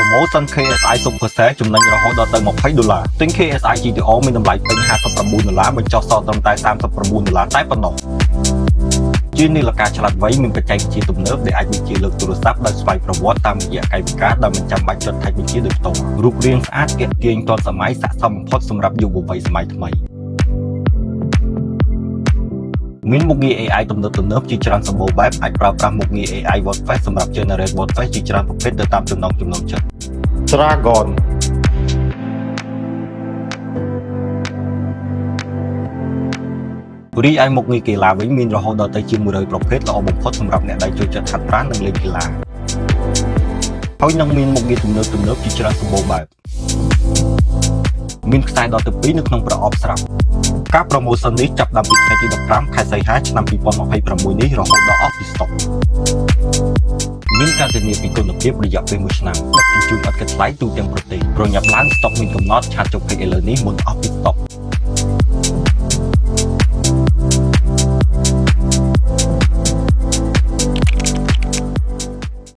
Promotion KSI Super Sale ចំណេញរហូតដល់ទៅ$20ទិញ KSI GTO មានតម្លៃពេញ$59បញ្ចុះសល់ត្រឹមតែ$39តែប៉ុណ្ណោះជានាឡិកាឆ្លាតវៃមានបច្ចេកវិទ្យាទំនើបដែលអាចបញ្ជាលើកទូរស័ព្ទដោយស្វ័យប្រវត្តិតាមរយៈកាយវិការដែលមិនចាំបាច់ចុចថៃបញ្ជាដោយផ្ទាល់រូបរាងស្អាតទាក់ទាញទាន់សម័យស័ក្តិសមបំផុតសម្រាប់យុវវ័យសម័យថ្មីមានមុខងារ AI ទំនើបជាច្រើនសម្បូរបែបអាចប្រើប្រាស់មុខងារ AI Word Face សម្រាប់ generate Word Face ជាច្រើនប្រភេទទៅតាមចំណង់ចិត្ត Dragonរីឯមុខងារកីឡាវិញមានរហូតដល់ទៅជា100ប្រភេទល្អបំផុតសម្រាប់អ្នកដែលចូលចិត្តហាត់ប្រាណនិងលេងកីឡាហើយនឹងមានមុខងារទំនើបជាច្រើនសម្បូរបែបមានខ្សែដល់ទៅ2នៅក្នុងប្រអប់ស្រាប់ការ promotion នេះចាប់តាំងពីថ្ងៃទី15ខែសីហាឆ្នាំ2026នេះរហូតដល់អស់ពីស្តុកមានការធានាពីគុណភាពរយៈពេល1ឆ្នាំដឹកជញ្ជូនឥតគិតថ្លៃទូទាំងប្រទេសប្រញាប់ឡើងស្តុកមានកំណត់ឆាតចុះពេកឥឡូវនេះមុនអស់ពីស្តុក